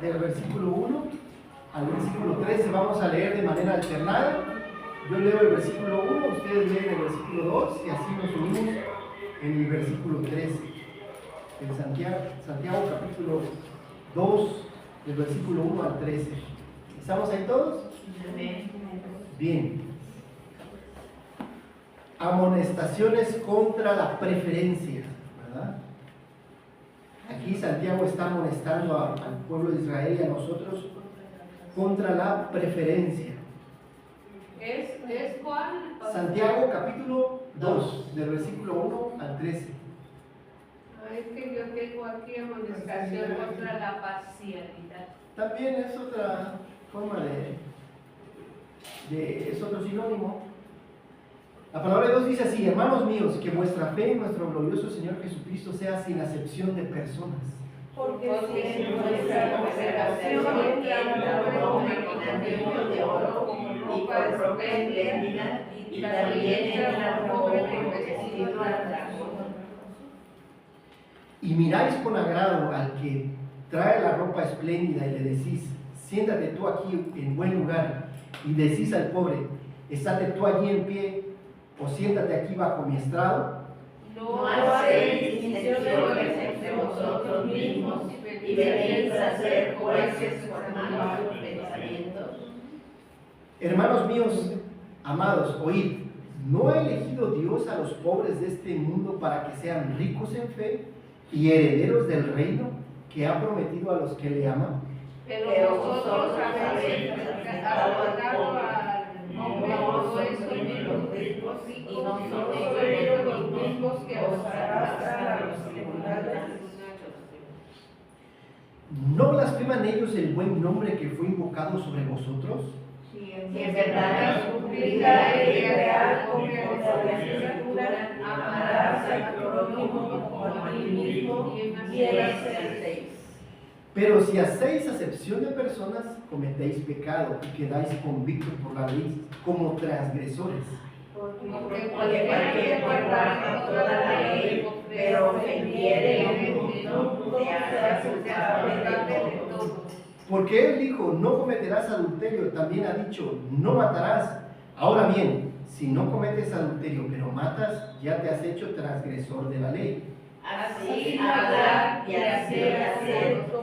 del versículo 1 al versículo 13. Vamos a leer de manera alternada. Yo leo el versículo 1, ustedes leen el versículo 2 y así nos unimos en el versículo 13. En Santiago capítulo 2, del versículo 1 al 13. ¿Estamos ahí todos? Bien. Amonestaciones contra la preferencia, ¿verdad? Aquí Santiago está amonestando al pueblo de Israel y a nosotros contra la preferencia. ¿Es cuál? Santiago capítulo 2, del versículo 1 al 13. Es que yo tengo aquí amonestación contra la parcialidad. También es otra forma es otro sinónimo. La palabra de Dios dice así: hermanos míos, que vuestra fe en nuestro glorioso Señor Jesucristo sea sin acepción de personas. Porque si en nuestra consideración entra una imaginación de oro y ropa espléndida, y también entra un pobre vestido atractivo. Y miráis con agrado al que trae la ropa espléndida y le decís: siéntate tú aquí en buen lugar, y decís al pobre: estate tú allí en pie, o siéntate aquí bajo mi estrado. No hacéis distinciones entre vosotros mismos y venís a ser jueces formando los pensamientos. Hermanos míos, amados, oíd: ¿no ha elegido Dios a los pobres de este mundo para que sean ricos en fe y herederos del reino que ha prometido a los que le aman? Pero vosotros habéis abandonado al hombre, no es los ricos, y no son ellos los mismos que os arrastran a los tribunales. ¿No blasfeman ellos el buen nombre que fue invocado sobre vosotros? Si en verdad es cumplida la ley real conforme a la Escritura, amarás al prójimo como a ti mismo, y hacéis. Pero si hacéis acepción de personas, cometéis pecado y quedáis convictos por la ley como transgresores. Porque cualquiera que guardar toda la ley, pero ofendiere en un punto, se hace culpable de todo. Porque él dijo: no cometerás adulterio, también ha dicho: no matarás. Ahora bien, si no cometes adulterio pero matas, ya te has hecho transgresor de la ley. Así hablar y hacer como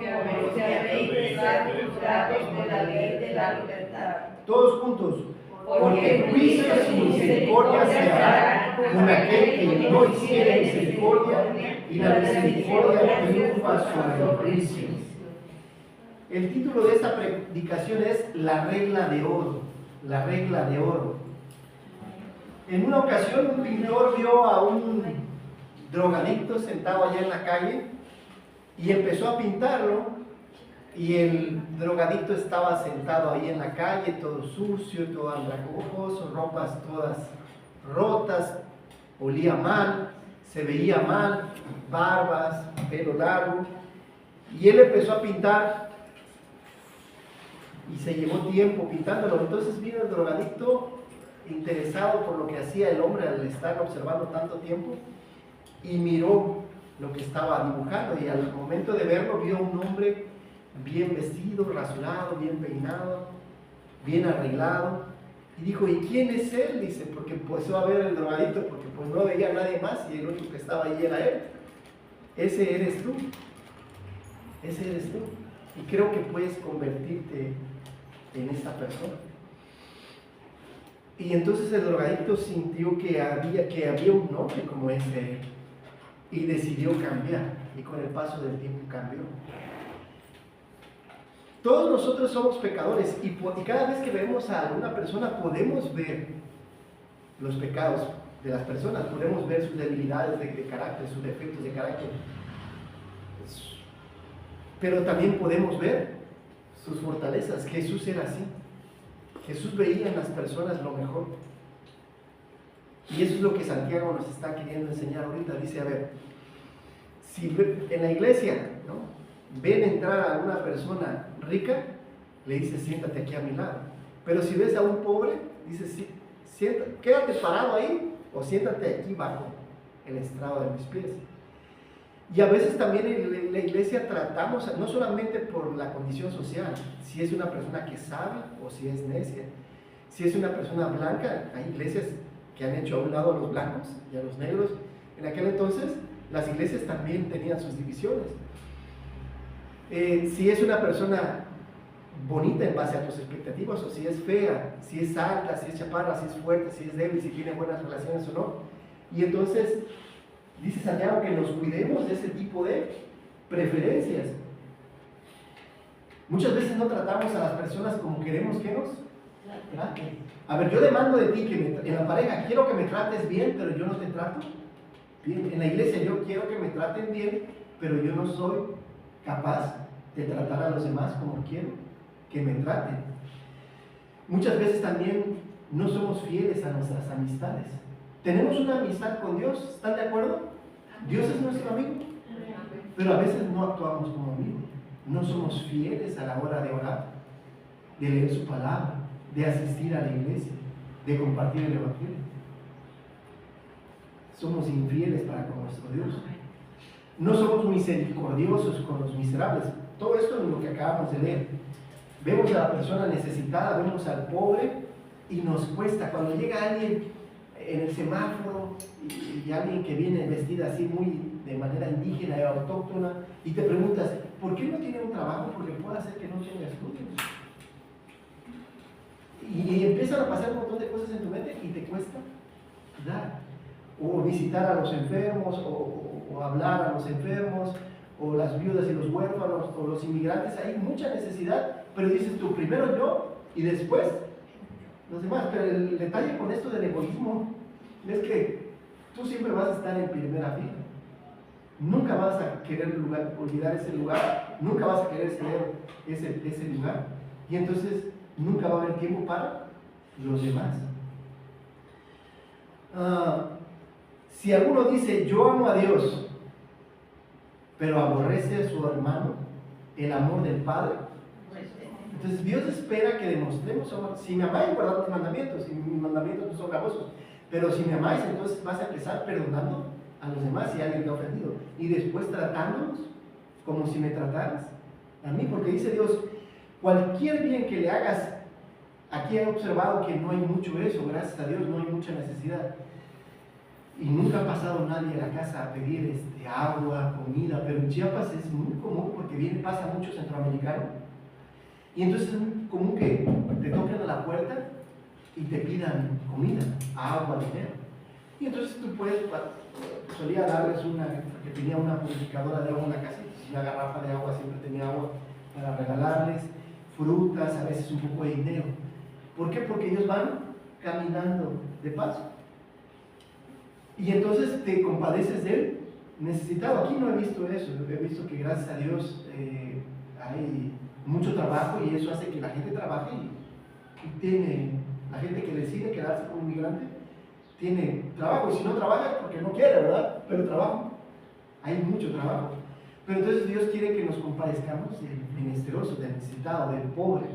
si habéis de ser juzgados de la ley de la libertad. Todos juntos. Porque juicio sin misericordia se hará con aquel que no hiciere misericordia, y la misericordia triunfa sobre el juicio. El título de esta predicación es La regla de oro. La regla de oro. En una ocasión un pintor vio a un drogadicto sentado allá en la calle y empezó a pintarlo, y el drogadicto estaba sentado ahí en la calle, todo sucio, todo andrajoso, ropas todas rotas, olía mal, se veía mal, barbas, pelo largo, y él empezó a pintar y se llevó tiempo pintándolo. Entonces vino el drogadicto, interesado por lo que hacía el hombre al estar observando tanto tiempo, y miró lo que estaba dibujando, y al momento de verlo vio un hombre bien vestido, rasurado, bien peinado, bien arreglado, y dijo: ¿y quién es él? Dice, porque empezó a ver el drogadicto, porque pues no veía a nadie más y el único que estaba allí era él. Ese eres tú, ese eres tú, y creo que puedes convertirte en esta persona. Y entonces el drogadicto sintió que había un hombre como ese, y decidió cambiar, y con el paso del tiempo cambió. Todos nosotros somos pecadores, y cada vez que vemos a alguna persona podemos ver los pecados de las personas, podemos ver sus debilidades de carácter, sus defectos de carácter, pero también podemos ver sus fortalezas. Jesús era así. Jesús veía en las personas lo mejor, y eso es lo que Santiago nos está queriendo enseñar ahorita. Dice: a ver, si en la iglesia, ¿no?, ven entrar a una persona rica, le dice: siéntate aquí a mi lado. Pero si ves a un pobre, dice: quédate parado ahí, o siéntate aquí bajo el estrado de mis pies. Y a veces también en la iglesia tratamos, no solamente por la condición social, si es una persona que sabe o si es necia, si es una persona blanca, hay iglesias que han hecho a un lado a los blancos y a los negros. En aquel entonces las iglesias también tenían sus divisiones. Si es una persona bonita en base a tus expectativas, o si es fea, si es alta, si es chaparra, si es fuerte, si es débil, si tiene buenas relaciones o no. Y entonces dice Santiago que nos cuidemos de ese tipo de preferencias. Muchas veces no tratamos a las personas como queremos que nos traten. A ver, yo demando de ti que en la pareja quiero que me trates bien, pero yo no te trato bien. En la iglesia yo quiero que me traten bien, pero yo no soy capaz de tratar a los demás como quiero que me traten. Muchas veces también no somos fieles a nuestras amistades. Tenemos una amistad con Dios, ¿están de acuerdo? Dios es nuestro amigo, pero a veces no actuamos como amigos. No somos fieles a la hora de orar, de leer su palabra, de asistir a la iglesia, de compartir el evangelio. Somos infieles para con nuestro Dios. No somos misericordiosos con los miserables. Todo esto es lo que acabamos de leer. Vemos a la persona necesitada, vemos al pobre y nos cuesta. Cuando llega alguien en el semáforo y alguien que viene vestida así muy de manera indígena y autóctona y te preguntas, ¿por qué no tiene un trabajo? Porque puede ser que no tenga estudios. Y empiezan a pasar un montón de cosas en tu mente y te cuesta dar. O visitar a los enfermos, o hablar a los enfermos, o las viudas y los huérfanos, o los inmigrantes. Hay mucha necesidad, pero dices tú, primero yo y después los demás. Pero el detalle con esto del egoísmo es que tú siempre vas a estar en primera fila. Nunca vas a querer olvidar ese lugar, nunca vas a querer ceder ese lugar. Y entonces nunca va a haber tiempo para los demás. Si alguno dice, yo amo a Dios, pero aborrece a su hermano, el amor del Padre, entonces Dios espera que demostremos amor. Si me amáis, guardad mis mandamientos, y mis mandamientos no son gravosos, pero si me amáis, entonces vas a empezar perdonando a los demás si alguien te ha ofendido, y después tratándolos como si me trataras a mí, porque dice Dios, cualquier bien que le hagas, aquí he observado que no hay mucho eso, gracias a Dios, no hay mucha necesidad. Y nunca ha pasado nadie a la casa a pedir agua, comida, pero en Chiapas es muy común porque pasa mucho centroamericano. Y entonces es muy común que te toquen a la puerta y te pidan comida, agua, dinero. Y entonces tú puedes, solía darles que tenía una purificadora de agua en la casa, una garrafa de agua, siempre tenía agua para regalarles, frutas, a veces un poco de dinero. ¿Por qué? Porque ellos van caminando de paso. Y entonces te compadeces de él necesitado. Aquí no he visto eso, he visto que gracias a Dios hay mucho trabajo y eso hace que la gente trabaje y la gente que decide quedarse como inmigrante tiene trabajo, y si no trabaja es porque no quiere, ¿verdad? Pero trabajo, hay mucho trabajo. Pero entonces Dios quiere que nos compadezcamos del menesteroso, del necesitado, del pobre,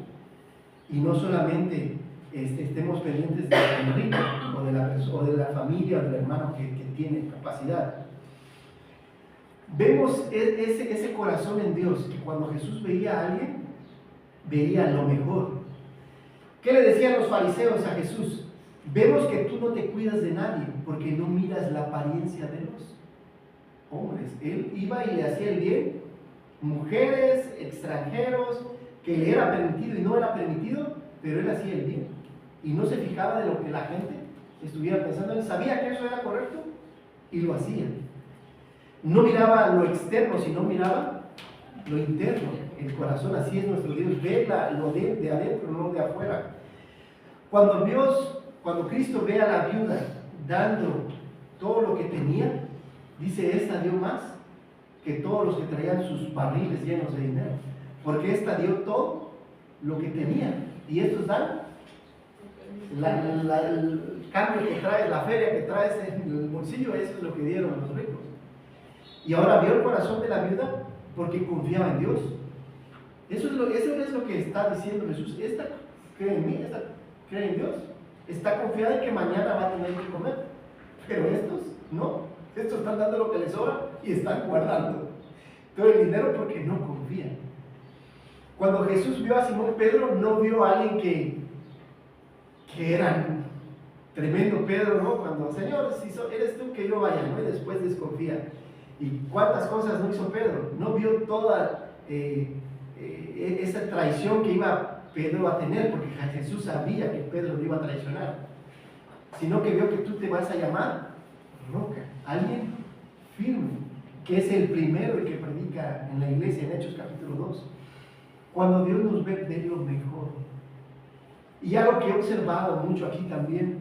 y no solamente estemos pendientes del rico o de la familia o del hermano que tiene capacidad. Vemos ese corazón en Dios, que cuando Jesús veía a alguien, veía lo mejor. ¿Qué le decían los fariseos a Jesús? Vemos que tú no te cuidas de nadie porque no miras la apariencia de los hombres. Él iba y le hacía el bien, mujeres, extranjeros, que le era permitido y no era permitido, pero él hacía el bien y no se fijaba de lo que la gente estuviera pensando. Él sabía que eso era correcto y lo hacía. No miraba lo externo, sino miraba lo interno, el corazón. Así es nuestro Dios, ve lo de adentro, no de afuera. Cuando Cristo ve a la viuda dando todo lo que tenía, dice, esta dio más que todos los que traían sus barriles llenos de dinero, porque esta dio todo lo que tenía, y estos dan el cambio que traes, la feria que traes en el bolsillo, eso es lo que dieron los ricos. Y ahora vio el corazón de la viuda porque confiaba en Dios. Eso es lo que está diciendo Jesús. Esta cree en mí, esta cree en Dios, está confiada en que mañana va a tener que comer, pero estos no. Estos están dando lo que les sobra y están guardando todo el dinero porque no confían. Cuando Jesús vio a Simón Pedro, no vio a alguien que era tremendo Pedro, ¿no? Cuando, Señor, si eres tú, que yo vaya, ¿no? Y después desconfía. ¿Y cuántas cosas no hizo Pedro? No vio toda esa traición que iba Pedro a tener, porque Jesús sabía que Pedro lo iba a traicionar, sino que vio que tú te vas a llamar roca, alguien firme, que es el primero que predica en la iglesia en Hechos capítulo 2. Cuando Dios nos ve, ve lo mejor. Y algo que he observado mucho aquí también,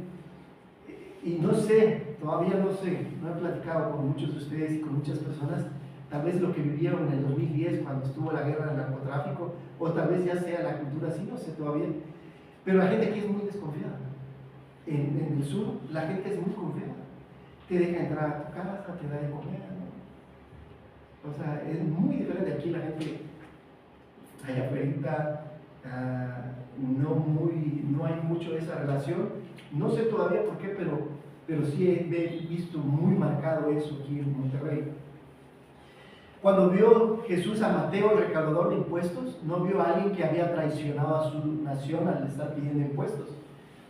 y no sé, todavía no sé, no he platicado con muchos de ustedes y con muchas personas, tal vez lo que vivieron en el 2010 cuando estuvo la guerra del narcotráfico, o tal vez ya sea la cultura así, no sé todavía, pero la gente aquí es muy desconfiada. En el sur la gente es muy confiada, te deja entrar a tu casa, te da de comer, ¿no? O sea, es muy diferente. Aquí la gente allá afuera no hay mucho de esa relación. No sé todavía por qué, pero sí he visto muy marcado eso aquí en Monterrey. Cuando vio Jesús a Mateo, el recaudador de impuestos, no vio a alguien que había traicionado a su nación al estar pidiendo impuestos.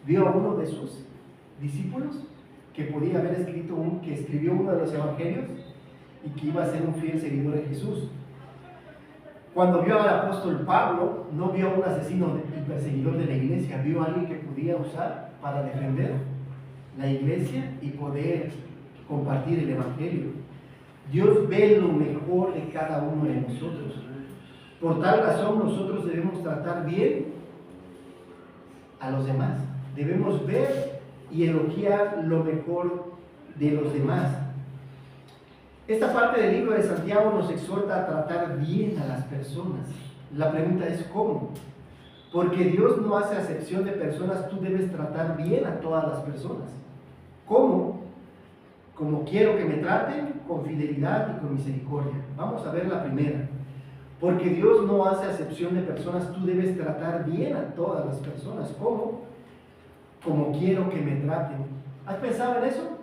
Vio a uno de sus discípulos que podía haber que escribió uno de los evangelios y que iba a ser un fiel seguidor de Jesús. Cuando vio al apóstol Pablo, no vio a un asesino y perseguidor de la iglesia, vio a alguien que podía usar para defender la iglesia y poder compartir el evangelio. Dios ve lo mejor de cada uno de nosotros. Por tal razón nosotros debemos tratar bien a los demás. Debemos ver y elogiar lo mejor de los demás. Esta parte del libro de Santiago nos exhorta a tratar bien a las personas. La pregunta es ¿cómo? Porque Dios no hace acepción de personas, tú debes tratar bien a todas las personas. ¿Cómo? Como quiero que me traten, con fidelidad y con misericordia. Vamos a ver la primera. Porque Dios no hace acepción de personas, tú debes tratar bien a todas las personas. ¿Cómo? Como quiero que me traten. ¿Has pensado en eso?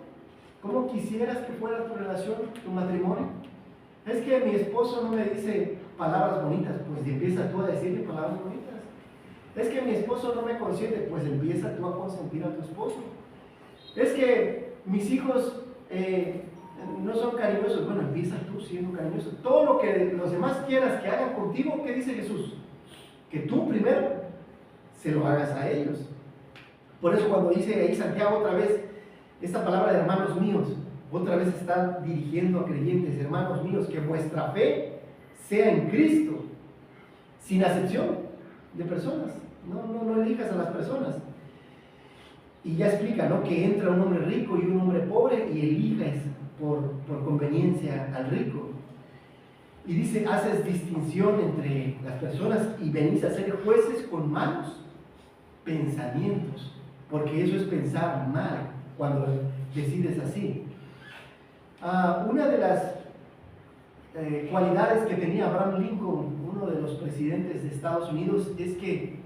¿Cómo quisieras que fuera tu relación, tu matrimonio? Es que mi esposo no me dice palabras bonitas, pues empieza tú a decirle palabras bonitas. Es que mi esposo no me consiente, pues empieza tú a consentir a tu esposo. Es que mis hijos no son cariñosos, bueno, empieza tú siendo cariñoso. Todo lo que los demás quieras que hagan contigo, ¿qué dice Jesús? Que tú primero se lo hagas a ellos. Por eso cuando dice ahí Santiago otra vez, esta palabra de hermanos míos, otra vez está dirigiendo a creyentes, hermanos míos, que vuestra fe sea en Cristo, sin acepción de personas. No elijas a las personas. Y ya explica, ¿no? Que entra un hombre rico y un hombre pobre y elijas por conveniencia al rico. Y dice, haces distinción entre las personas y venís a ser jueces con malos pensamientos, porque eso es pensar mal cuando decides así. Una de las cualidades que tenía Abraham Lincoln, uno de los presidentes de Estados Unidos, es que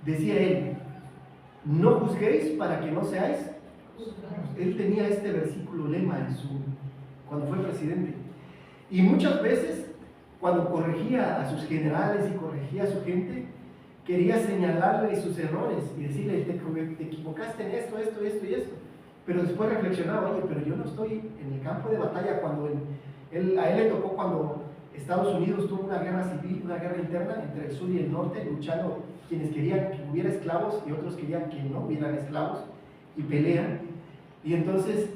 decía él, no juzguéis para que no seáis. Él tenía este versículo lema cuando fue presidente. Y muchas veces, cuando corregía a sus generales y corregía a su gente, quería señalarle sus errores y decirle, te equivocaste en esto y esto. Pero después reflexionaba, oye, pero yo no estoy en el campo de batalla cuando a él le tocó cuando Estados Unidos tuvo una guerra civil, una guerra interna entre el sur y el norte, luchando quienes querían que hubiera esclavos y otros querían que no hubieran esclavos, y pelean. Y entonces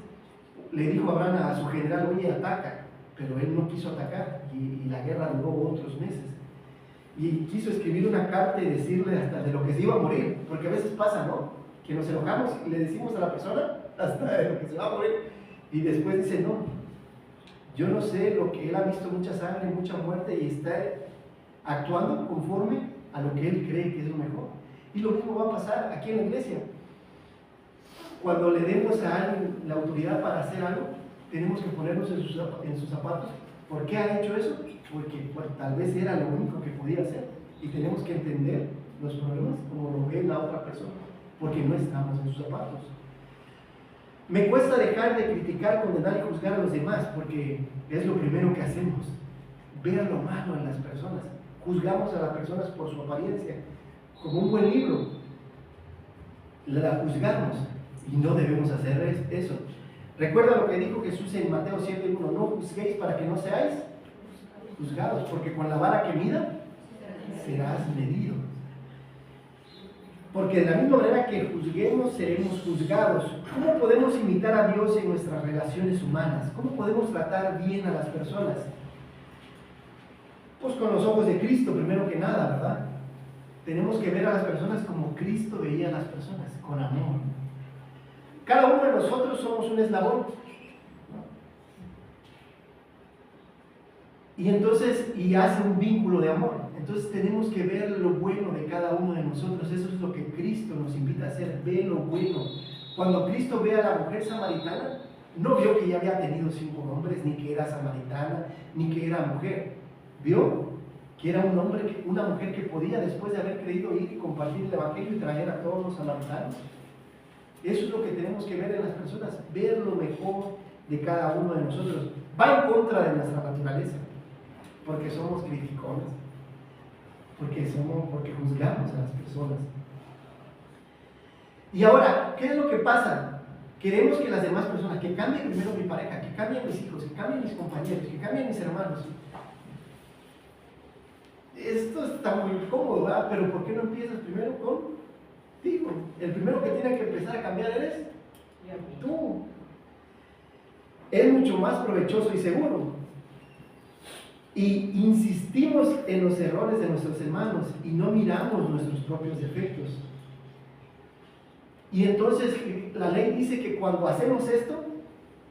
le dijo Abraham a su general, oye, ataca, pero él no quiso atacar y la guerra duró otros meses. Y quiso escribir una carta y decirle hasta de lo que se iba a morir, porque a veces pasa, ¿no? Que nos enojamos y le decimos a la persona hasta de lo que se va a morir, y después dice, no, yo no sé, lo que él ha visto mucha sangre, mucha muerte, y está actuando conforme a lo que él cree que es lo mejor. Y lo mismo va a pasar aquí en la iglesia. Cuando le demos a alguien la autoridad para hacer algo, tenemos que ponernos en sus zapatos. ¿Por qué ha hecho eso? Porque tal vez era lo único que podía hacer, y tenemos que entender los problemas como lo ve la otra persona, porque no estamos en sus zapatos. Me cuesta dejar de criticar, condenar y juzgar a los demás, porque es lo primero que hacemos. Ver lo malo en las personas. Juzgamos a las personas por su apariencia. Como un buen libro, la juzgamos y no debemos hacer eso. Recuerda lo que dijo Jesús en Mateo 7:1: no juzguéis para que no seáis juzgados, porque con la vara que mida serás medido. Porque de la misma manera que juzguemos, seremos juzgados. ¿Cómo podemos imitar a Dios en nuestras relaciones humanas? ¿Cómo podemos tratar bien a las personas? Pues con los ojos de Cristo, primero que nada, ¿verdad? Tenemos que ver a las personas como Cristo veía a las personas, con amor. Cada uno de nosotros somos un eslabón. Y entonces, hace un vínculo de amor. Entonces tenemos que ver lo bueno de cada uno de nosotros. Eso es lo que Cristo nos invita a hacer, ver lo bueno. Cuando Cristo ve a la mujer samaritana, no vio que ya había tenido 5 hombres, ni que era samaritana, ni que era mujer. Vio que era un hombre, una mujer que podía, después de haber creído, ir y compartir el evangelio y traer a todos los samaritanos. Eso es lo que tenemos que ver en las personas, ver lo mejor de cada uno de nosotros. Va en contra de nuestra naturaleza, porque somos criticones, porque juzgamos a las personas. Y ahora, ¿qué es lo que pasa? Queremos que las demás personas, que cambien primero mi pareja, que cambien mis hijos, que cambien mis compañeros, que cambien mis hermanos. Esto está muy cómodo, ¿verdad? Pero ¿por qué no empiezas primero contigo? El primero que tiene que empezar a cambiar eres tú. Es mucho más provechoso y seguro. Y insistimos en los errores de nuestros hermanos y no miramos nuestros propios defectos. Y entonces la ley dice que cuando hacemos esto,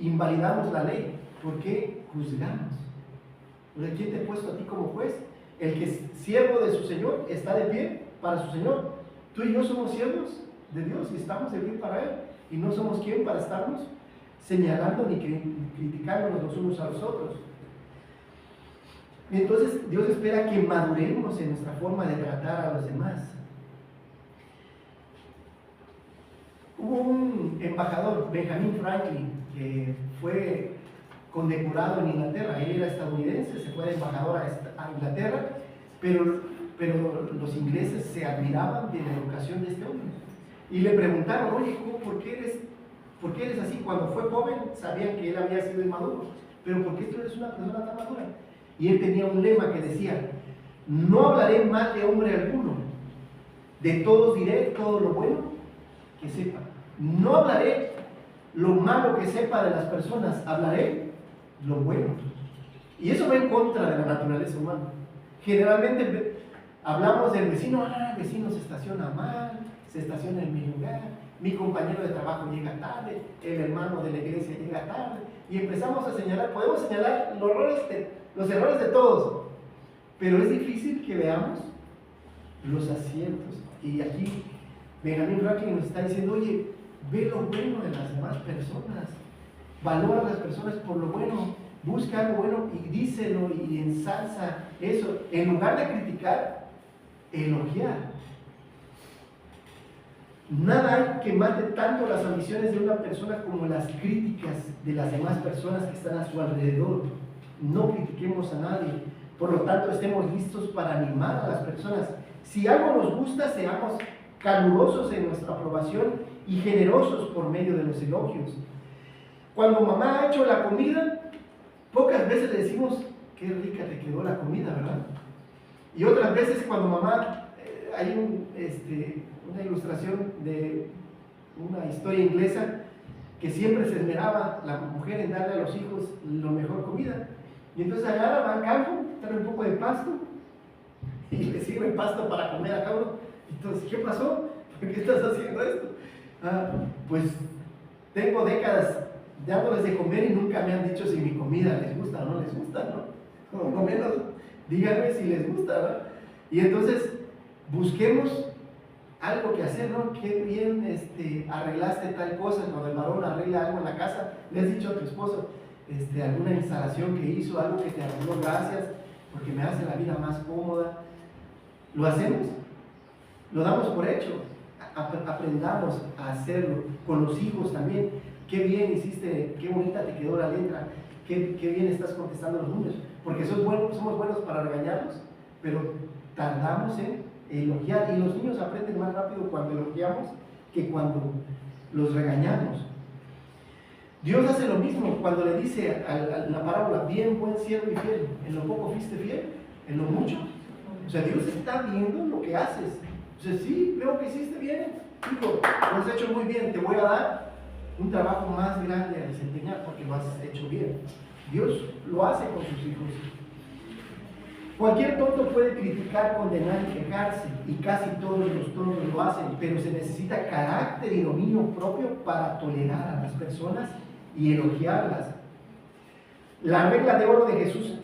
invalidamos la ley. ¿Por qué juzgamos? ¿Quién te ha puesto a ti como juez? El que es siervo de su Señor está de pie para su Señor. Tú y yo somos siervos de Dios y estamos de pie para Él. Y no somos quien para estarnos señalando ni criticándonos los unos a los otros. Y entonces Dios espera que maduremos en nuestra forma de tratar a los demás. Hubo un embajador, Benjamin Franklin, que fue condecorado en Inglaterra. Él era estadounidense, se fue de embajador a Inglaterra, pero los ingleses se admiraban de la educación de este hombre. Y le preguntaron: oye, ¿por qué eres así? Cuando fue joven sabían que él había sido inmaduro, pero ¿por qué tú eres una persona tan madura? Y él tenía un lema que decía: no hablaré mal de hombre alguno, de todos diré todo lo bueno que sepa. No hablaré lo malo que sepa de las personas, hablaré lo bueno. Y eso va en contra de la naturaleza humana. Generalmente hablamos del vecino: el vecino se estaciona mal, se estaciona en mi lugar, mi compañero de trabajo llega tarde, el hermano de la iglesia llega tarde, y empezamos a señalar. Podemos señalar los errores de todos, pero es difícil que veamos los aciertos. Y aquí Benjamin Franklin nos está diciendo: oye, ve lo bueno de las demás personas, valora a las personas por lo bueno, busca algo bueno y díselo y ensalza eso, en lugar de criticar, elogiar. Nada hay que mate tanto las ambiciones de una persona como las críticas de las demás personas que están a su alrededor. No critiquemos a nadie, por lo tanto estemos listos para animar a las personas. Si algo nos gusta, seamos calurosos en nuestra aprobación y generosos por medio de los elogios. Cuando mamá ha hecho la comida, pocas veces le decimos: qué rica te quedó la comida, ¿verdad? Y otras veces cuando mamá, hay una ilustración de una historia inglesa que siempre se esmeraba la mujer en darle a los hijos la mejor comida. Y entonces agarra, va al campo, trae un poco de pasto y le sirve pasto para comer a cada uno. Entonces, ¿qué pasó? ¿Por qué estás haciendo esto? Pues tengo décadas dándoles de comer y nunca me han dicho si mi comida les gusta o no les gusta, ¿no? Por lo menos díganme si les gusta, ¿verdad? Y entonces busquemos algo que hacer, ¿no? Qué bien arreglaste tal cosa. Cuando el varón arregla algo en la casa, le has dicho a tu esposo alguna instalación que hizo, algo que te arregló: gracias, porque me hace la vida más cómoda. ¿Lo hacemos? ¿Lo damos por hecho? Aprendamos a hacerlo con los hijos también. qué bien hiciste, qué bonita te quedó la letra, qué bien estás contestando los números, porque somos buenos para regañarlos, pero tardamos en elogiar, y los niños aprenden más rápido cuando elogiamos que cuando los regañamos. Dios hace lo mismo cuando le dice a la parábola: bien, buen siervo y fiel, en lo poco fuiste fiel, en lo mucho. O sea, Dios está viendo lo que haces. O sea, sí, veo que hiciste bien, hijo, lo has hecho muy bien, te voy a dar un trabajo más grande a desempeñar porque lo has hecho bien. Dios lo hace con sus hijos. Cualquier tonto puede criticar, condenar y quejarse, y casi todos los tontos lo hacen, pero se necesita carácter y dominio propio para tolerar a las personas y elogiarlas. La regla de oro de Jesús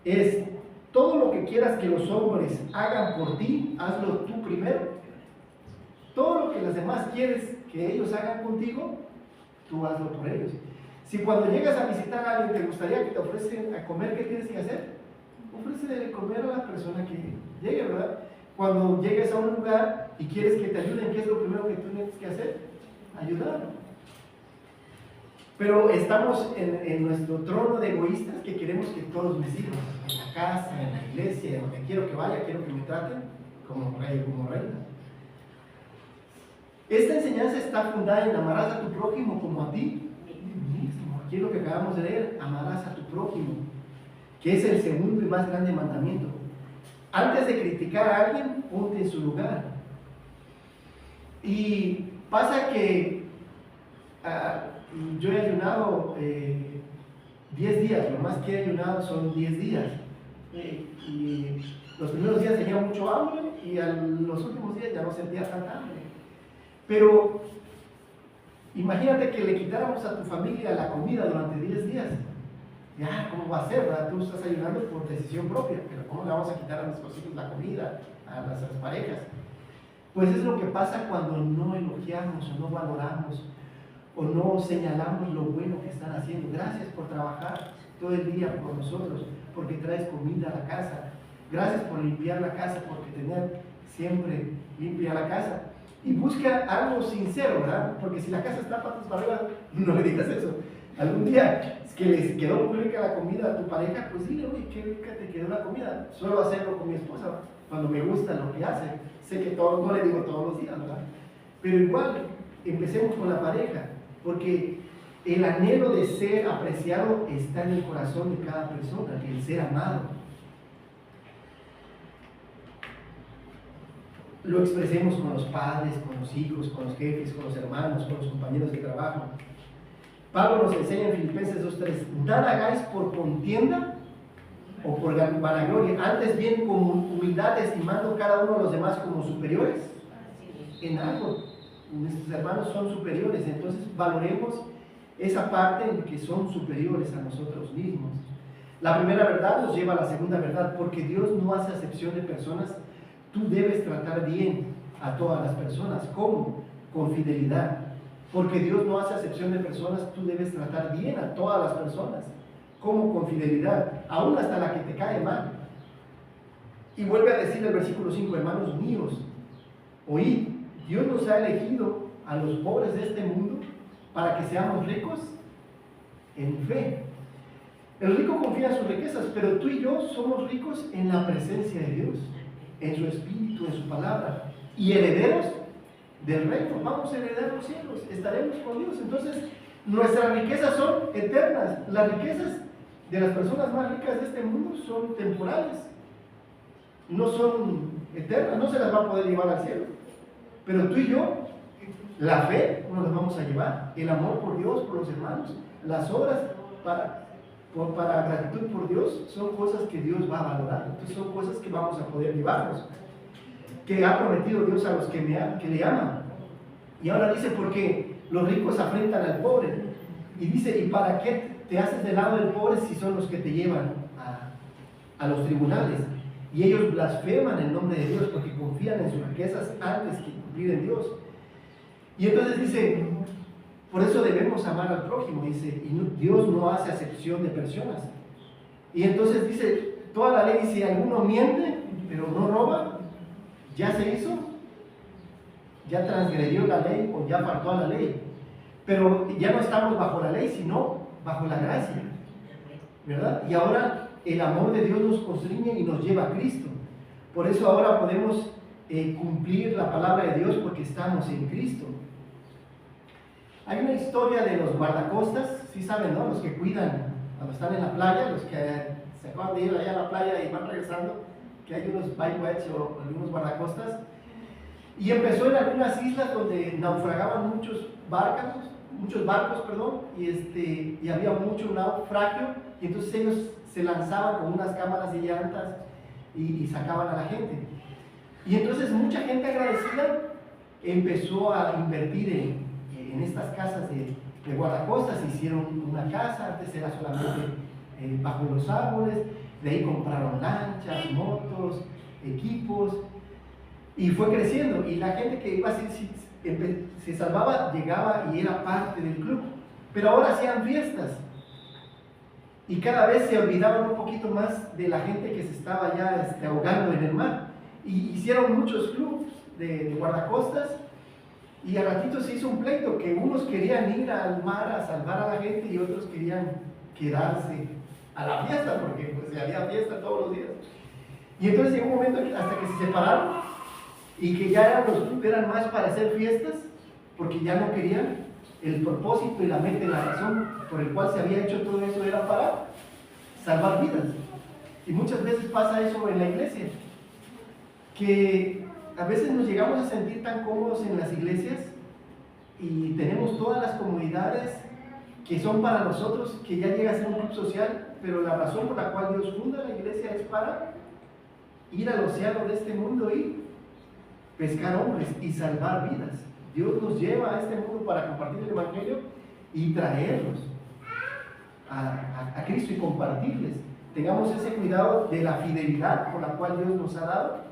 es: todo lo que quieras que los hombres hagan por ti, hazlo tú primero. Todo lo que los demás quieres que ellos hagan contigo, tú hazlo por ellos. Si cuando llegas a visitar a alguien te gustaría que te ofrecen a comer, ¿qué tienes que hacer? Ofrécele de comer a la persona que llegue, ¿verdad? Cuando llegues a un lugar y quieres que te ayuden, ¿qué es lo primero que tú tienes que hacer? Ayudar. Pero estamos en nuestro trono de egoístas que queremos que todos me sirvan, en la casa, en la iglesia, donde quiero que vaya, quiero que me traten como rey, como reina. Esta enseñanza está fundada en: amarás a tu prójimo como a ti mismo. Aquí es lo que acabamos de leer: amarás a tu prójimo, que es el segundo y más grande mandamiento. Antes de criticar a alguien, ponte en su lugar. Y pasa que yo he ayunado 10 días, lo más que he ayunado son 10 días. Y los primeros días tenía mucho hambre y los últimos días ya no sentía tanta hambre. Pero imagínate que le quitáramos a tu familia la comida durante 10 días. Ya, ¿cómo va a ser, verdad? Tú estás ayudando por decisión propia, pero ¿cómo le vamos a quitar a nuestros hijos la comida, a nuestras parejas? Pues es lo que pasa cuando no elogiamos o no valoramos o no señalamos lo bueno que están haciendo. Gracias por trabajar todo el día por nosotros, porque traes comida a la casa. Gracias por limpiar la casa, porque tener siempre limpia la casa. Y busca algo sincero, ¿verdad? Porque si la casa está patas para arriba, no le digas eso. Algún día que les quedó muy rica la comida a tu pareja, pues dile: oye, qué rica te quedó la comida. Suelo hacerlo con mi esposa cuando me gusta lo que hace. Sé que no le digo todos los días, ¿verdad? Pero igual, empecemos con la pareja, porque el anhelo de ser apreciado está en el corazón de cada persona, el ser amado. Lo expresemos con los padres, con los hijos, con los jefes, con los hermanos, con los compañeros de trabajo. Pablo nos enseña en Filipenses 2:3: nada hagáis por contienda o por vanagloria, antes bien con humildad, estimando cada uno a los demás como superiores en algo. Nuestros hermanos son superiores, entonces valoremos esa parte en que son superiores a nosotros mismos. La primera verdad nos lleva a la segunda verdad: porque Dios no hace acepción de personas. Tú debes tratar bien a todas las personas. ¿Cómo? Con fidelidad. Porque Dios no hace acepción de personas, tú debes tratar bien a todas las personas. ¿Cómo? Con fidelidad, aún hasta la que te cae mal. Y vuelve a decir el versículo 5: hermanos míos, oíd, Dios nos ha elegido a los pobres de este mundo para que seamos ricos en fe. El rico confía en sus riquezas, pero tú y yo somos ricos en la presencia de Dios, en su espíritu, en su palabra, y herederos del reino. Vamos a heredar los cielos, estaremos con Dios. Entonces, nuestras riquezas son eternas. Las riquezas de las personas más ricas de este mundo son temporales, no son eternas, no se las va a poder llevar al cielo. Pero tú y yo, la fe nos las vamos a llevar, el amor por Dios, por los hermanos, las obras para gratitud por Dios, son cosas que Dios va a valorar. Entonces son cosas que vamos a poder llevarnos, que ha prometido Dios a los que le aman. Y ahora dice: porque los ricos afrentan al pobre. Y dice: ¿y para qué te haces del lado del pobre si son los que te llevan a los tribunales? Y ellos blasfeman el nombre de Dios porque confían en sus riquezas antes que cumplir en Dios. Y entonces dice: por eso debemos amar al prójimo. Dice: y Dios no hace acepción de personas. Y entonces dice, toda la ley, si alguno miente pero no roba, ya se hizo, ya transgredió la ley o ya faltó a la ley. pero ya no estamos bajo la ley, sino bajo la gracia, ¿verdad? Y ahora el amor de Dios nos constriñe y nos lleva a Cristo. Por eso ahora podemos cumplir la palabra de Dios porque estamos en Cristo. Hay una historia de los guardacostas, sí saben, ¿no? Los que cuidan cuando están en la playa, los que se acaban de ir allá a la playa y van regresando, que hay unos bywatch o algunos guardacostas. Y empezó en algunas islas donde naufragaban muchos barcos, y había mucho naufragio, y entonces ellos se lanzaban con unas cámaras de llantas y sacaban a la gente. Y entonces mucha gente agradecida empezó a invertir en estas casas de guardacostas. Hicieron una casa, antes era solamente bajo los árboles, de ahí compraron lanchas, motos, equipos, y fue creciendo, y la gente que iba a se salvaba, llegaba y era parte del club. Pero ahora hacían fiestas, y cada vez se olvidaban un poquito más de la gente que se estaba ya ahogando en el mar, y hicieron muchos clubes de guardacostas, y a ratito se hizo un pleito, que unos querían ir al mar a salvar a la gente y otros querían quedarse a la fiesta, porque pues había fiesta todos los días. Y entonces llegó un momento hasta que se separaron, y que ya los clubes eran más para hacer fiestas, porque ya no querían. El propósito y la mente, la razón por el cual se había hecho todo eso era para salvar vidas. Y muchas veces pasa eso en la iglesia, que a veces nos llegamos a sentir tan cómodos en las iglesias y tenemos todas las comodidades que son para nosotros, que ya llega a ser un club social, pero la razón por la cual Dios funda la iglesia es para ir al océano de este mundo y pescar hombres y salvar vidas. Dios nos lleva a este mundo para compartir el evangelio y traerlos a Cristo y compartirles. Tengamos ese cuidado de la fidelidad por la cual Dios nos ha dado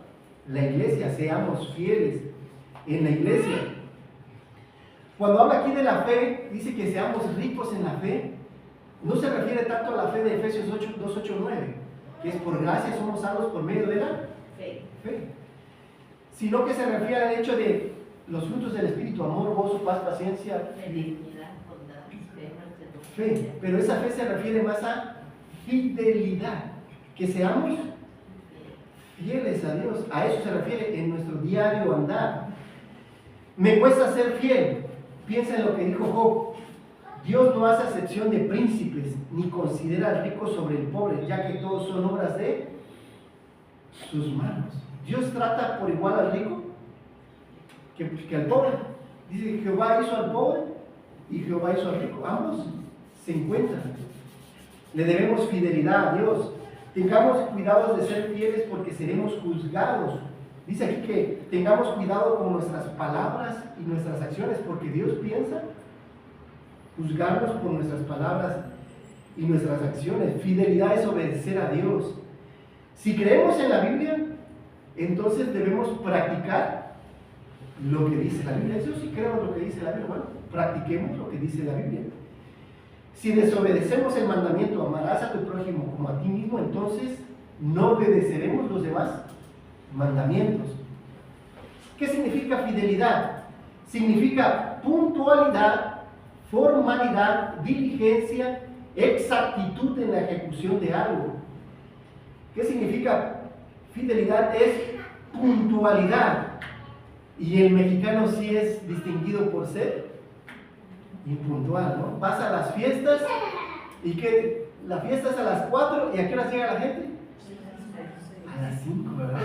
la iglesia, seamos fieles en la iglesia. Cuando habla aquí de la fe, dice que seamos ricos en la fe. No se refiere tanto a la fe de Efesios 2, 8, 9, que es por gracia somos salvos por medio de la fe, sino que se refiere al hecho de los frutos del Espíritu: amor, gozo, paz, paciencia, fe. Pero esa fe se refiere más a fidelidad, que seamos fieles a Dios. A eso se refiere en nuestro diario andar. Me cuesta ser fiel. Piensa en lo que dijo Job: Dios no hace acepción de príncipes, ni considera al rico sobre el pobre, ya que todos son obras de sus manos. Dios trata por igual al rico que al pobre. Dice que Jehová hizo al pobre y Jehová hizo al rico. Ambos se encuentran. Le debemos fidelidad a Dios. Tengamos cuidado de ser fieles porque seremos juzgados. Dice aquí que tengamos cuidado con nuestras palabras y nuestras acciones, porque Dios piensa juzgarnos por nuestras palabras y nuestras acciones. Fidelidad es obedecer a Dios. Si creemos en la Biblia, entonces debemos practicar lo que dice la Biblia. Yo sí creo en lo que dice la Biblia. Bueno, practiquemos lo que dice la Biblia. Si desobedecemos el mandamiento, amarás a tu prójimo como a ti mismo, entonces no obedeceremos los demás mandamientos. ¿Qué significa fidelidad? Significa puntualidad, formalidad, diligencia, exactitud en la ejecución de algo. ¿Qué significa fidelidad? Es puntualidad. Y el mexicano sí es distinguido por ser impuntual, ¿no? Vas a las fiestas y que la fiesta es a las 4, ¿y a qué hora llega la gente? A las 5, ¿verdad?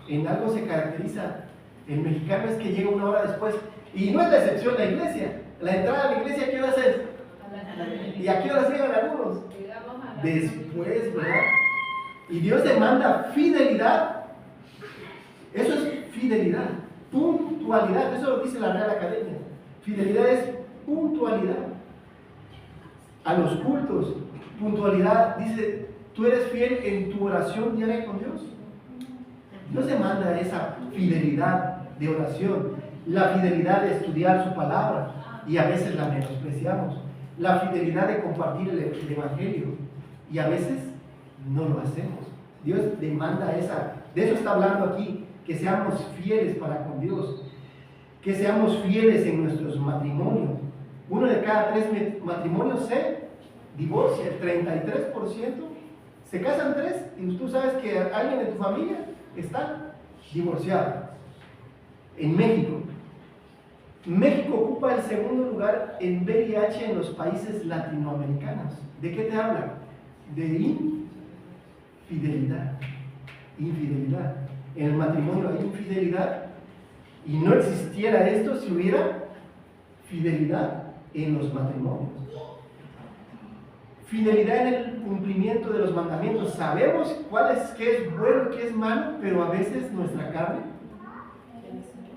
En algo se caracteriza el mexicano, es que llega una hora después, y no es la excepción la iglesia. La entrada a la iglesia, ¿a qué hora es? ¿Y a qué hora llegan algunos? Después, ¿verdad? Y Dios demanda fidelidad. Eso es fidelidad, puntualidad. Eso lo dice la Real Academia. Fidelidad es puntualidad. A los cultos, puntualidad, dice, tú eres fiel en tu oración diaria con Dios. Dios demanda esa fidelidad de oración, la fidelidad de estudiar su palabra, y a veces la menospreciamos, la fidelidad de compartir el evangelio, y a veces no lo hacemos. Dios demanda esa, de eso está hablando aquí, que seamos fieles para con Dios, que seamos fieles en nuestros matrimonios, 1 de cada 3 matrimonios se divorcia, el 33%. Se casan 3 y tú sabes que alguien de tu familia está divorciado. En México. México ocupa el segundo lugar en VIH en los países latinoamericanos. ¿De qué te habla? De infidelidad. Infidelidad. En el matrimonio hay infidelidad y no existiera esto si hubiera fidelidad en los matrimonios. Fidelidad en el cumplimiento de los mandamientos. Sabemos qué es bueno y qué es malo, pero a veces nuestra carne.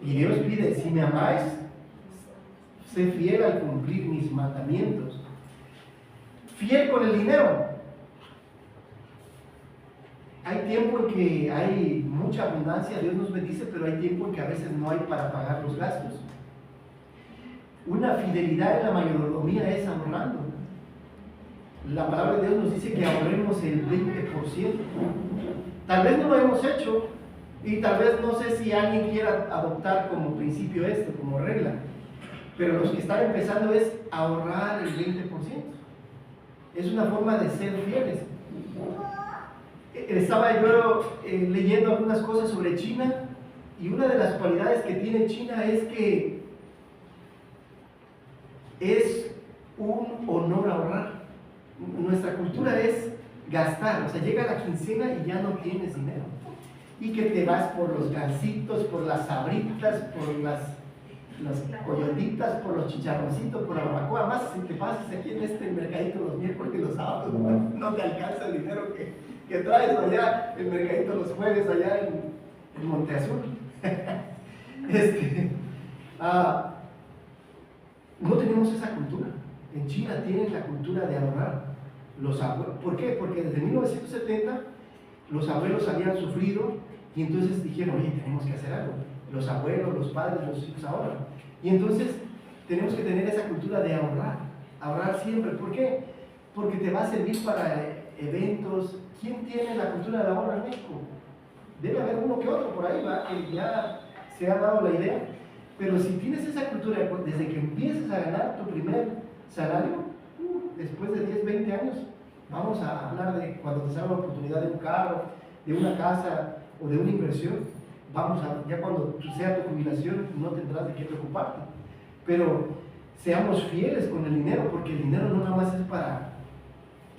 Y Dios pide, si me amáis, sé fiel al cumplir mis mandamientos. Fiel con el dinero. Hay tiempo en que hay mucha abundancia, Dios nos bendice, pero hay tiempo en que a veces no hay para pagar los gastos. Una fidelidad en la mayordomía es ahorrando. La palabra de Dios nos dice que ahorremos el 20%. Tal vez no lo hemos hecho y tal vez no sé si alguien quiera adoptar como principio esto, como regla, pero los que están empezando es ahorrar el 20%. Es una forma de ser fieles. Estaba yo leyendo algunas cosas sobre China y una de las cualidades que tiene China es que es un honor ahorrar. Nuestra cultura es gastar, o sea, llega la quincena y ya no tienes dinero. Y que te vas por los gansitos, por las sabritas, por las coyotitas, por los chicharroncitos, por la barbacoa. Más si te pasas aquí en este mercadito los miércoles y los sábados, no te alcanza el dinero que traes allá, el mercadito los jueves allá en Monteazul. No tenemos esa cultura. En China tienen la cultura de ahorrar. ¿Por qué? Porque desde 1970 los abuelos habían sufrido y entonces dijeron, oye, tenemos que hacer algo. Los abuelos, los padres, los hijos ahorran. Y entonces tenemos que tener esa cultura de ahorrar siempre. ¿Por qué? Porque te va a servir para eventos. ¿Quién tiene la cultura del ahorro en México? Debe haber uno que otro por ahí, ¿va? Que ya se ha dado la idea. Pero si tienes esa cultura, desde que empieces a ganar tu primer salario, después de 10, 20 años, vamos a hablar de cuando te salga la oportunidad de un carro, de una casa o de una inversión, ya cuando sea tu jubilación no tendrás de qué preocuparte. Pero seamos fieles con el dinero, porque el dinero no nada más es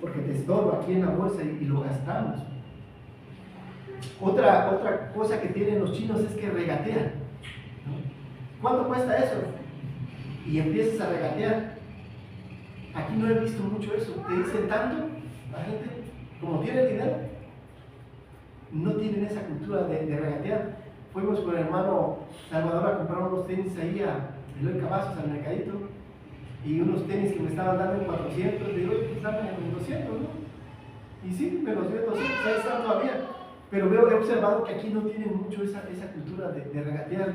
porque te estorba aquí en la bolsa y lo gastamos. Otra cosa que tienen los chinos es que regatean. ¿Cuánto cuesta eso? Y empiezas a regatear. Aquí no he visto mucho eso. Te dicen tanto, la gente, como tiene dinero, no tienen esa cultura de regatear. Fuimos con el hermano Salvador a comprar unos tenis ahí a Eloy Cavazos, al mercadito, y unos tenis que me estaban dando en 400, digo, oye, pues dame en 200, ¿no? Y sí, me los dio 200, ahí están todavía. Pero he observado que aquí no tienen mucho esa cultura de regatear,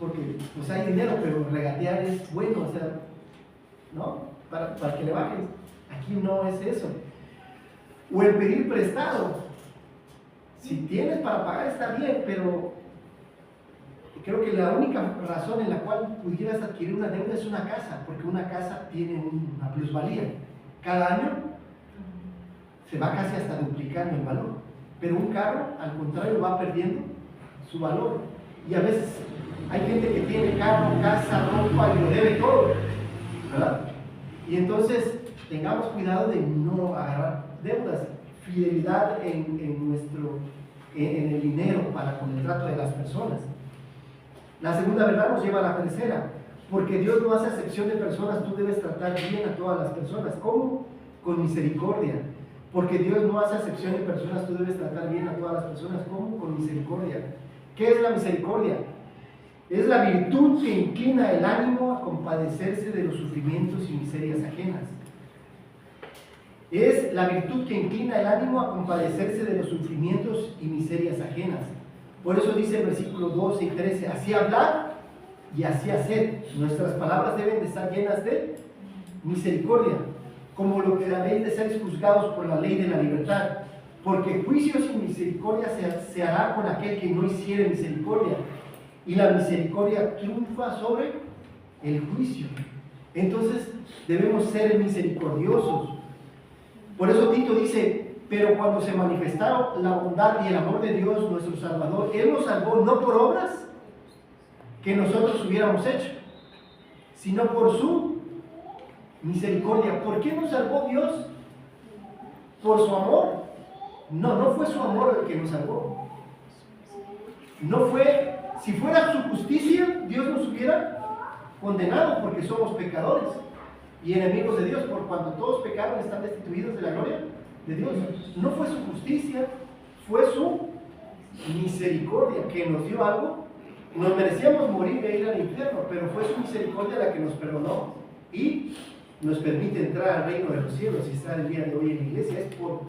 porque pues hay dinero, pero regatear es bueno, o sea, ¿no? Para que le bajes. Aquí no es eso. O el pedir prestado. Si tienes para pagar está bien, pero creo que la única razón en la cual pudieras adquirir una deuda es una casa, porque una casa tiene una plusvalía. Cada año se va casi hasta duplicando el valor, pero un carro, al contrario, va perdiendo su valor. Y a veces hay gente que tiene carro, casa, ropa y lo debe todo, ¿verdad? Y entonces tengamos cuidado de no agarrar deudas. Fidelidad en el dinero con el trato de las personas. La segunda verdad nos lleva a la tercera, porque Dios no hace acepción de personas. Tú debes tratar bien a todas las personas. ¿Cómo? Con misericordia. Porque Dios no hace acepción de personas. Tú debes tratar bien a todas las personas. ¿Cómo? Con misericordia. ¿Qué es la misericordia? Es la virtud que inclina el ánimo a compadecerse de los sufrimientos y miserias ajenas. Es la virtud que inclina el ánimo a compadecerse de los sufrimientos y miserias ajenas. Por eso dice el versículo 12 y 13, así hablad y así haced. Nuestras palabras deben de estar llenas de misericordia, como lo que habéis de ser juzgados por la ley de la libertad. Porque juicio sin misericordia se hará con aquel que no hiciere misericordia. Y la misericordia triunfa sobre el juicio. Entonces debemos ser misericordiosos. Por eso Tito dice, pero cuando se manifestaron la bondad y el amor de Dios, nuestro Salvador, Él nos salvó no por obras que nosotros hubiéramos hecho, sino por su misericordia. ¿Por qué nos salvó Dios? ¿Por su amor? No, no fue su amor el que nos salvó. No fue, si fuera su justicia, Dios nos hubiera condenado porque somos pecadores y enemigos de Dios, por cuanto todos pecaron están destituidos de la gloria de Dios. No fue su justicia, fue su misericordia que nos dio algo. Nos merecíamos morir e ir al infierno, pero fue su misericordia la que nos perdonó y nos permite entrar al reino de los cielos y estar el día de hoy en la iglesia. Es por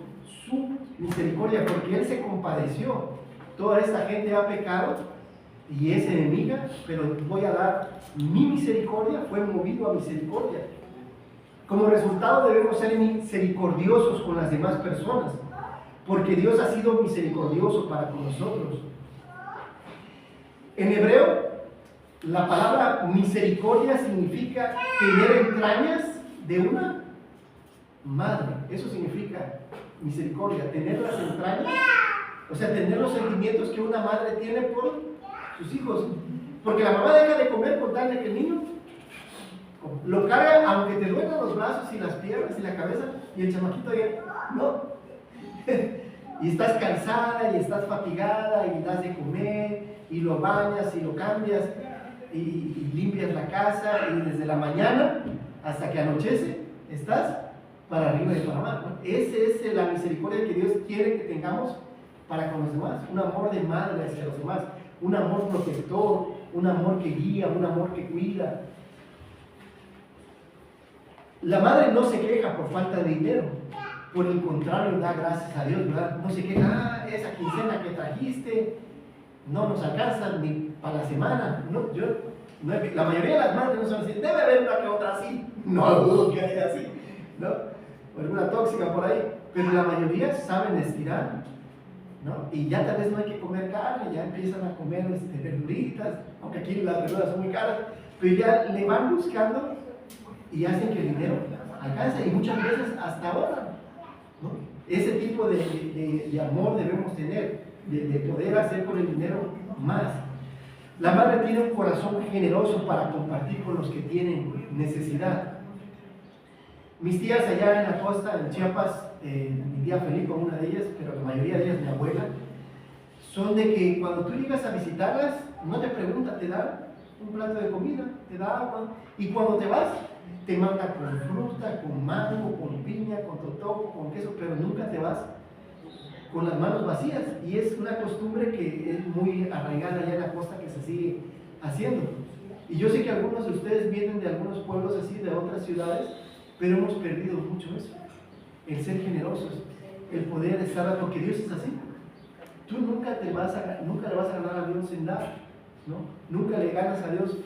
su misericordia, porque Él se compadeció. Toda esta gente ha pecado y es enemiga, pero voy a dar mi misericordia. Fue movido a misericordia. Como resultado debemos ser misericordiosos con las demás personas, porque Dios ha sido misericordioso para con nosotros. En hebreo, la palabra misericordia significa tener entrañas de una madre. Eso significa misericordia, tener las entrañas, o sea, tener los sentimientos que una madre tiene por sus hijos. Porque la mamá deja de comer con tal de que el niño lo carga, aunque te duelan los brazos y las piernas y la cabeza, y el chamaquito ya, no. Y estás cansada y estás fatigada y das de comer y lo bañas y lo cambias y limpias la casa, y desde la mañana hasta que anochece estás para arriba y para abajo, ¿no? Esa es la misericordia que Dios quiere que tengamos para con los demás, un amor de madre hacia los demás, un amor protector, un amor que guía, un amor que cuida. La madre no se queja por falta de dinero, por el contrario, da gracias a Dios, ¿verdad? No se queja, esa quincena que trajiste no nos alcanza ni para la semana. No, la mayoría de las madres no son así, debe haber una que otra así, no dudo que haya así, ¿no? O alguna tóxica por ahí, pero la mayoría saben estirar, ¿no? Y ya tal vez no hay que comer carne, ya empiezan a comer verduritas, aunque aquí las verduras son muy caras, pero ya le van buscando y hacen que el dinero alcance, y muchas veces hasta ahora, ¿no? Ese tipo de amor debemos tener, de poder hacer con el dinero más. La madre tiene un corazón generoso para compartir con los que tienen necesidad. Mis tías allá en la costa, en Chiapas, mi tía Felipe, una de ellas, pero la mayoría de ellas mi abuela, son de que cuando tú llegas a visitarlas, no te preguntan, te dan un plato de comida, te da agua, y cuando te vas, te manda con fruta, con mango, con piña, con totopo, con queso, pero nunca te vas con las manos vacías. Y es una costumbre que es muy arraigada allá en la costa, que se sigue haciendo. Y yo sé que algunos de ustedes vienen de algunos pueblos así, de otras ciudades, pero hemos perdido mucho eso, el ser generosos, el poder estar, porque Dios es así. Tú nunca le vas a ganar a Dios sin dar, ¿no? Nunca le ganas a Dios.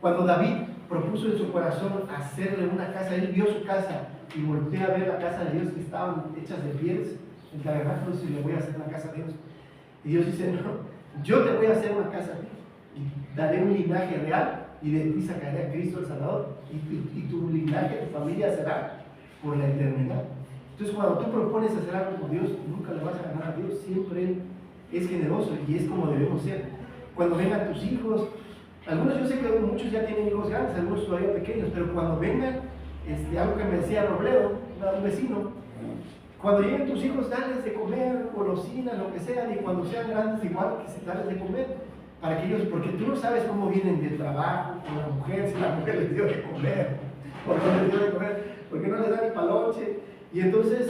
Cuando David propuso en su corazón hacerle una casa, él vio su casa y voltea a ver la casa de Dios, que estaban hechas de pieles, el tabernáculo, y le voy a hacer una casa a Dios. Y Dios dice, no, yo te voy a hacer una casa y daré un linaje real, y de ti sacaré a Cristo el Salvador, y tu linaje, tu familia será por la eternidad. Entonces, cuando tú propones hacer algo con Dios, nunca le vas a ganar a Dios, siempre Él es generoso, y es como debemos ser. Cuando vengan tus hijos, algunos, yo sé que muchos ya tienen hijos grandes, algunos todavía pequeños, pero cuando vengan, algo que me decía Robledo, un vecino, cuando lleguen tus hijos, dales de comer, golosinas, lo que sea, y cuando sean grandes, igual que se dales de comer, para que ellos, porque tú no sabes cómo vienen del trabajo con la mujer, si la mujer les dio de comer, porque no les da ni paloche, y entonces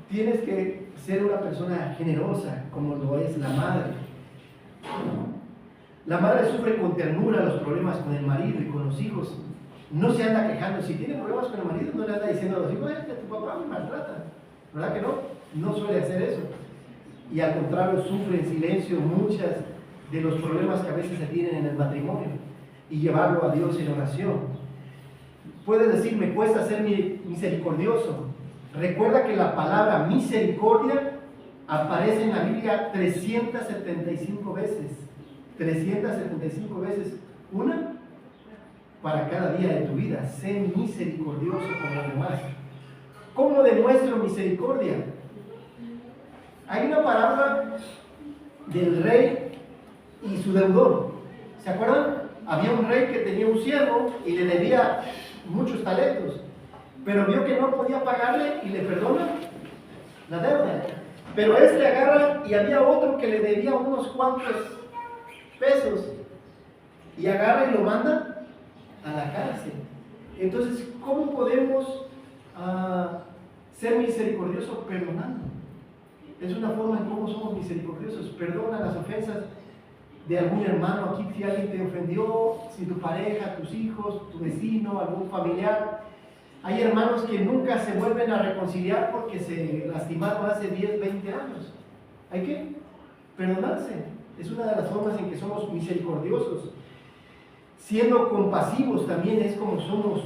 tienes que ser una persona generosa, como lo es la madre. La madre sufre con ternura los problemas con el marido y con los hijos. No se anda quejando. Si tiene problemas con el marido, no le anda diciendo a los hijos, es que tu papá me maltrata. ¿Verdad que no? No suele hacer eso. Y al contrario, sufre en silencio muchas de los problemas que a veces se tienen en el matrimonio, y llevarlo a Dios en oración. Puedes decir, me cuesta ser misericordioso. Recuerda que la palabra misericordia aparece en la Biblia 375 veces. 375 veces. ¿Una? para cada día de tu vida. Sé misericordioso con los demás. ¿Cómo demuestro misericordia? Hay una parábola del rey y su deudor. ¿Se acuerdan? Había un rey que tenía un siervo y le debía muchos talentos, pero vio que no podía pagarle y le perdona la deuda. Pero este agarra y había otro que le debía unos cuantos pesos y agarra y lo manda a la cárcel. Entonces, ¿cómo podemos ser misericordiosos perdonando? Es una forma en cómo somos misericordiosos. Perdona las ofensas de algún hermano. Aquí, si alguien te ofendió, si tu pareja, tus hijos, tu vecino, algún familiar. Hay hermanos que nunca se vuelven a reconciliar porque se lastimaron hace 10, 20 años. Hay que perdonarse. Es una de las formas en que somos misericordiosos. Siendo compasivos también es como somos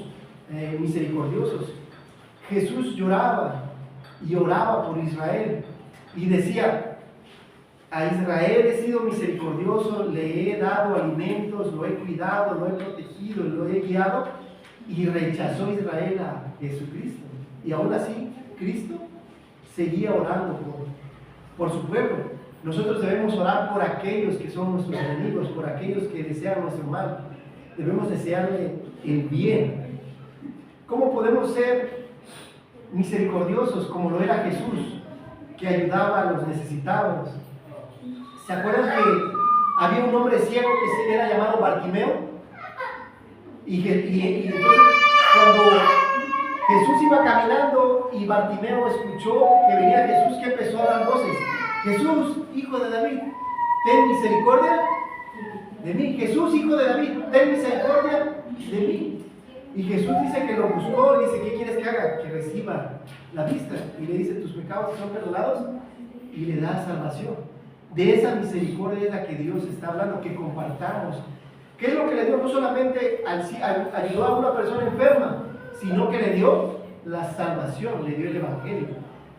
misericordiosos. Jesús lloraba y oraba por Israel y decía: a Israel he sido misericordioso, le he dado alimentos, lo he cuidado, lo he protegido, lo he guiado, y rechazó Israel a Jesucristo. Y aún así, Cristo seguía orando por su pueblo. Nosotros debemos orar por aquellos que son nuestros enemigos, por aquellos que desean nuestro mal. Debemos desearle el bien. ¿Cómo podemos ser misericordiosos como lo era Jesús, que ayudaba a los necesitados? ¿Se acuerdan que había un hombre ciego que era llamado Bartimeo? Y entonces, cuando Jesús iba caminando y Bartimeo escuchó que venía Jesús, que empezó a dar voces: Jesús, hijo de David, ten misericordia de mí. Jesús, hijo de David, ten misericordia de mí. Y Jesús dice que lo buscó, y dice: ¿qué quieres que haga? Que reciba la vista. Y le dice: tus pecados son perdonados, y le da salvación. De esa misericordia es la que Dios está hablando, que compartamos. ¿Qué es lo que le dio? No solamente ayudó a una persona enferma, sino que le dio la salvación, le dio el evangelio.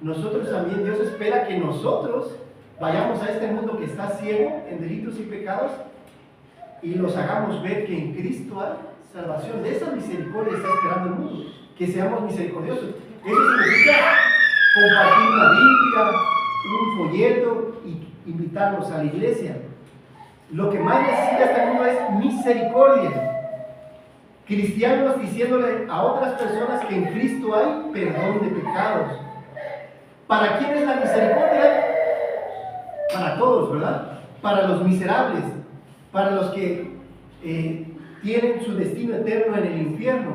Nosotros también, Dios espera que nosotros vayamos a este mundo que está ciego en delitos y pecados y los hagamos ver que en Cristo hay salvación. De esa misericordia está esperando el mundo, que seamos misericordiosos. Eso significa compartir una Biblia, un folleto y invitarlos a la iglesia. Lo que más necesita este mundo es misericordia. Cristianos diciéndole a otras personas que en Cristo hay perdón de pecados. ¿Para quién es la misericordia? Para todos, ¿verdad? Para los miserables, para los que tienen su destino eterno en el infierno.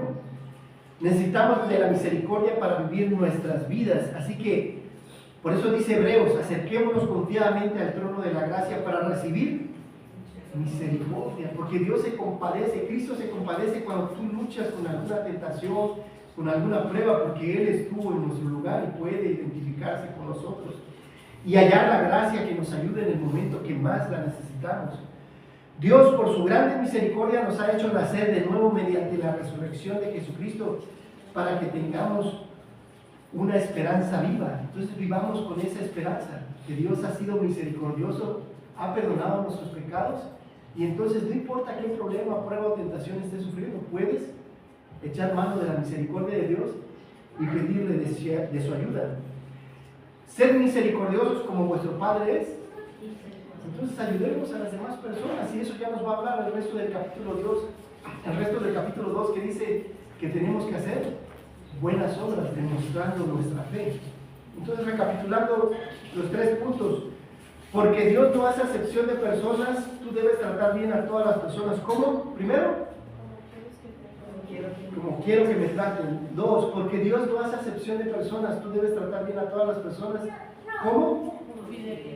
Necesitamos de la misericordia para vivir nuestras vidas. Así que, por eso dice Hebreos: acerquémonos confiadamente al trono de la gracia para recibir misericordia, porque Dios se compadece, Cristo se compadece cuando tú luchas con alguna tentación, con alguna prueba, porque Él estuvo en nuestro lugar y puede identificarse con nosotros y hallar la gracia que nos ayude en el momento que más la necesitamos. Dios, por su grande misericordia, nos ha hecho nacer de nuevo mediante la resurrección de Jesucristo, para que tengamos una esperanza viva. Entonces vivamos con esa esperanza, que Dios ha sido misericordioso, ha perdonado nuestros pecados, y entonces no importa qué problema, prueba o tentación estés sufriendo, puedes echar mano de la misericordia de Dios y pedirle de su ayuda. Ser misericordiosos como vuestro Padre es. Entonces ayudemos a las demás personas, y eso ya nos va a hablar el resto del capítulo 2, que dice que tenemos que hacer buenas obras demostrando nuestra fe. Entonces, recapitulando los 3 puntos: porque Dios no hace acepción de personas, tú debes tratar bien a todas las personas. ¿Cómo? Primero, como quiero que me traten. 2, porque Dios no hace acepción de personas, tú debes tratar bien a todas las personas. ¿Cómo?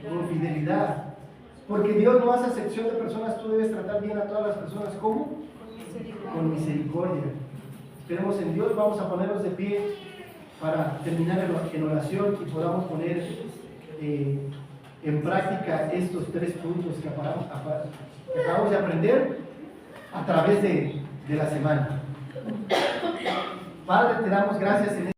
Con fidelidad. Porque Dios no hace acepción de personas, tú debes tratar bien a todas las personas. ¿Cómo? Con misericordia. Esperemos en Dios. Vamos a ponernos de pie para terminar en oración y podamos poner en práctica estos 3 puntos que acabamos de aprender a través de la semana. Padre, te damos gracias en